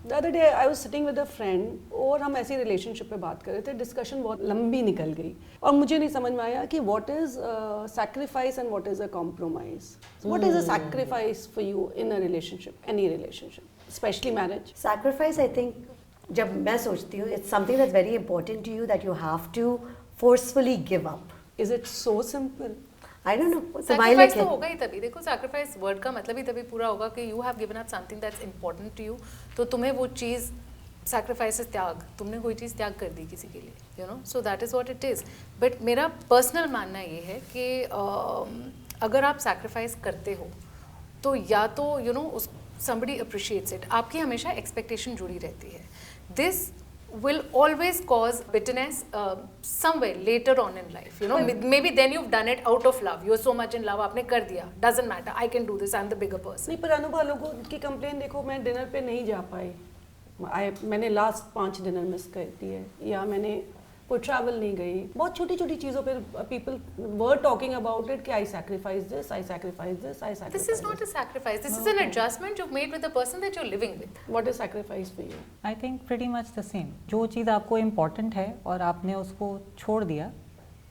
The other day I was sitting with a friend और हम ऐसी रिलेशनशिप पे बात कर रहे थे, डिस्कशन बहुत लंबी निकल गई और मुझे नहीं समझ में आया कि what is sacrifice and what is a compromise. So what is a sacrifice for you in a relationship, any relationship, especially marriage? Sacrifice, I think, जब मैं सोचती हूँ, it's something that's very important to you that you have to forcefully give up. Is it so simple? I don't know. Sacrifice तो होगा ही तभी. देखो sacrifice word का मतलब ही तभी पूरा होगा कि you have given up something that's important to you. तो तुम्हें वो चीज़ sacrifice त्याग, तुमने कोई चीज़ त्याग कर दी किसी के लिए, you know. So that is what it is. But मेरा personal मानना ये है कि अगर आप sacrifice करते हो तो या तो you know somebody appreciates it. आपकी हमेशा expectation जुड़ी रहती है. This will always cause bitterness somewhere later on in life, you know. Maybe then you've done it out of love, you're so much in love, आपने कर दिया, doesn't matter, I can do this, I'm the bigger person. नहीं, पर अनुभव लोगों की complain देखो, मैं डिनर पे नहीं जा पाई, मैंने लास्ट 5 डिनर मिस कर दिए, या मैंने कोई ट्रैवल नहीं गई, बहुत छोटी छोटी चीज़ों पे people were talking about it कि I sacrifice this, I sacrifice this, I sacrifice. This is not a sacrifice, this is an adjustment you've made with the person that you're living with. What is sacrifice for you? I think pretty much the same. जो चीज़ आपको important है और आपने उसको छोड़ दिया,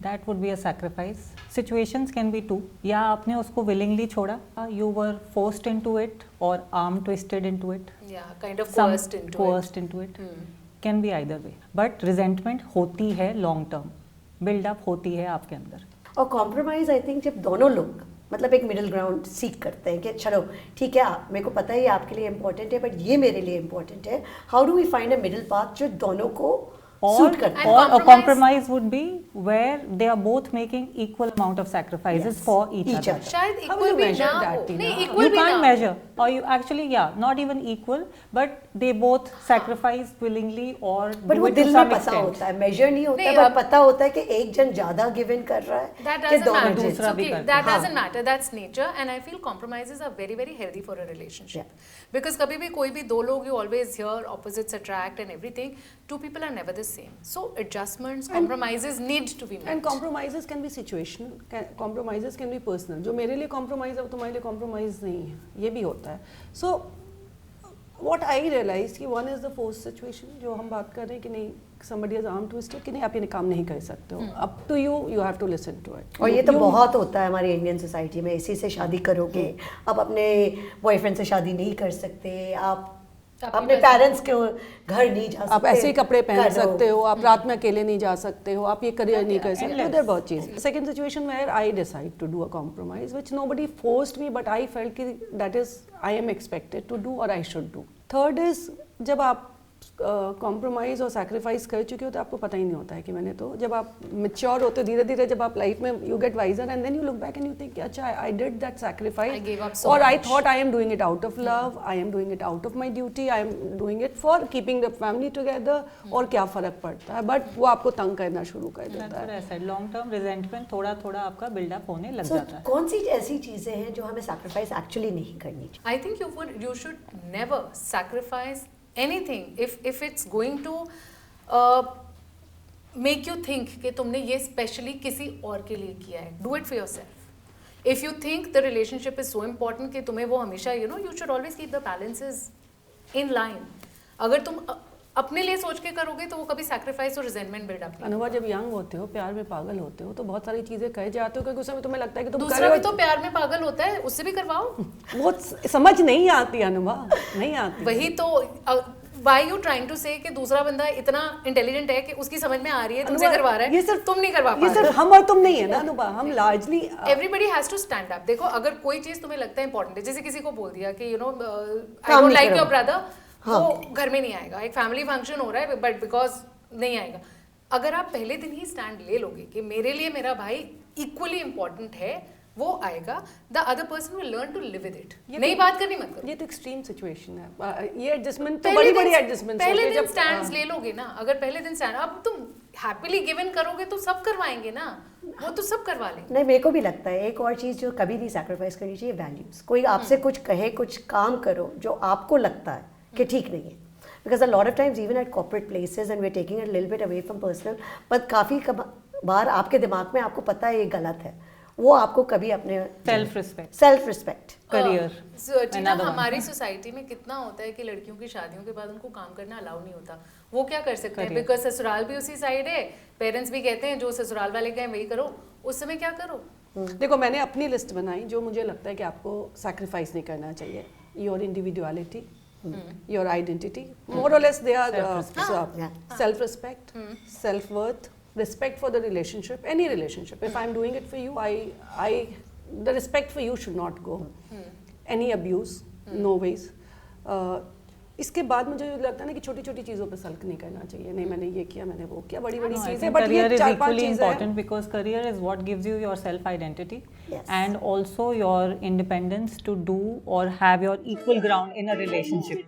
that would be a sacrifice. Situations can be two. या आपने उसको willingly छोड़ा, you were forced into it or arm twisted into it. Yeah, kind of coerced into it. Can be either way. But resentment होती है long term. Build up होती है आपके अंदर. और compromise, I think, जब दोनों लोग मतलब एक मिडिल ग्राउंड सीख करते हैं कि चलो ठीक है, मेरे को पता है ये आपके लिए इम्पोर्टेंट है, बट ये मेरे लिए इम्पोर्टेंट है. How do we find a middle path जो दोनों को सूट करता है? Or a compromise would be where they are both making equal amount of sacrifices for each other. शायद How will equal you भी measure ना that, हो. Tina? नहीं, equal You भी ना can't हो. measure, or you actually, not even equal, but they both sacrifice willingly or but do वो it to दिल some में पता extent. होता है, मेजर नहीं होता है, नहीं, बट पता होता है कि एक जन ज्यादा गिव इन कर रहा है That कि doesn't दोनों matter. जिन. दूसरा भी Okay, करता that है. doesn't matter. That's nature, and I feel compromises are very, very healthy for a relationship. Because कभी भी कोई भी दो लोग, you always hear opposites attract and everything. Two people are never the same. So adjustments, compromises need to be made. And compromises can be situational, compromises can be personal. जो मेरे लिए compromise है वो तुम्हारे लिए compromise नहीं है, ये भी होता है. So what I realized कि one is the forced situation जो हम बात कर रहे हैं कि नहीं, somebody has arm twisted कि नहीं आप ये काम नहीं कर सकते हो. Up to you, you have to listen to it. और ये तो बहुत होता है हमारी इंडियन सोसाइटी में, इसी से शादी करोगे, आप अपने बॉयफ्रेंड से शादी नहीं कर सकते, आप अपने पेरेंट्स के घर नहीं जा सकते, आप ऐसे ही कपड़े पहन सकते हो, आप रात में अकेले नहीं जा सकते हो, आप ये करियर नहीं कर सकते हो, देयर बहुत चीज़. Second situation where I decide to do a compromise which nobody forced me, but I felt कि that is I am expected to do और I should do. Third is जब आप कॉम्प्रोमाइज़ और सैक्रिफाइस कर चुके हो तो आपको पता ही नहीं होता है कि मैंने तो, जब आप मेच्योर होते हो धीरे धीरे, जब आप लाइफ में you get wiser and then you look back and you think अच्छा I did that I sacrifice gave up so और I much. Thought I am doing it out of love, I am doing it out of my duty, I am doing it for keeping the family together, और क्या फ़र्क पड़ता है, but वो आपको तंग करना शुरू कर देता है. ऐसा लॉन्ग टर्म रिजेंटमेंट थोड़ा थोड़ा आपका बिल्डअप होने लग So, जाता है. कौन सी ऐसी चीजें हैं जो हमें सैक्रिफाइस एक्चुअली नहीं करनी चाहिए? I think you should never sacrifice anything if it's going to make you think कि तुमने ये स्पेशली किसी और के लिए किया है. Do it for yourself. If you think the relationship is so important कि तुम्हें वो हमेशा you should always keep the balances in line. अगर तुम अपने लिए सोच के करोगे तो वो कभी सैक्रिफाइस और रिजेंटमेंट बिल्डअप नहीं. अनुभव जब यंग होते हो, प्यार में पागल होते हो, तो बहुत सारी चीजें कह जाते हो क्योंकि उस समय तुम्हें लगता है कि तुम कर दूसरा रहे भी तो प्यार में पागल होता है, उससे भी करवाओ. वो समझ नहीं आती अनुभव, नहीं आती. वही तो Why you trying to say कि दूसरा बंदा इतना इंटेलिजेंट है कि उसकी समझ में आ रही है, तुमसे करवा रहा है, ये सिर्फ तुम नहीं करवा पा ये रहे. सिर्फ हम और तुम नहीं है ना अनुभव, हम largely Everybody has to stand up. देखो अगर कोई चीज तुम्हें लगता है इंपॉर्टेंट है, जैसे किसी को बोल दिया कि I काम don't नहीं like करो. your brother, वो घर में नहीं आएगा, एक फैमिली फंक्शन हो रहा है बट बिकॉज नहीं आएगा. अगर आप पहले दिन ही स्टैंड ले लोगे कि मेरे लिए मेरा भाई इक्वली इंपॉर्टेंट है, वो आएगा, the other person will learn to live with it. नई बात करनी मत करो. ये तो एक्सट्रीम सिचुएशन है. ये एडजस्टमेंट तो बड़ी बड़ी एडजस्टमेंट पहले दिन स्टैंड्स ले लोगे ना, अगर पहले दिन स्टैंड अब तुम हैप्पीली गिव इन करोगे तो सब करवाएंगे ना, वो तो सब करवा लेंगे. नहीं, मेरे को भी लगता है एक और चीज़ जो कभी नहीं सैक्रिफाइस करनी चाहिए, वैल्यूज़. कोई आपसे कुछ कहे, कुछ काम करो जो आपको लगता है कि ठीक नहीं है, because a lot of times even at corporate places and we are taking it little bit away from personal, but काफ़ी बार आपके दिमाग में आपको पता है ये गलत है, वो आपको कभी अपने self respect, self respect career, Tina, another one. हमारी सोसाइटी में कितना होता है कि लड़कियों की शादियों के बाद उनको काम करना अलाउ नहीं होता, वो क्या कर सकते हैं? Career. बिकॉज ससुराल भी उसी साइड है, पेरेंट्स भी कहते हैं जो ससुराल वाले कहें वही करो, उस समय क्या करो? देखो मैंने अपनी लिस्ट बनाई जो मुझे लगता है कि आपको सैक्रिफाइस नहीं करना चाहिए. Your individuality, your identity, more or less they are self respect, self worth, respect for the relationship, any relationship. If I'm doing it for you, the respect for you should not go. Any abuse, no ways. इसके बाद मुझे लगता है ना कि छोटी छोटी चीज़ों पे सल्क नहीं करना चाहिए. नहीं मैंने ये किया, मैंने वो किया, बड़ी बड़ी चीज़ें, बट career ये is 4-5 equally चीज़ें important because career is what gives you your self identity Yes. and also your independence to do or have your equal ground in a relationship.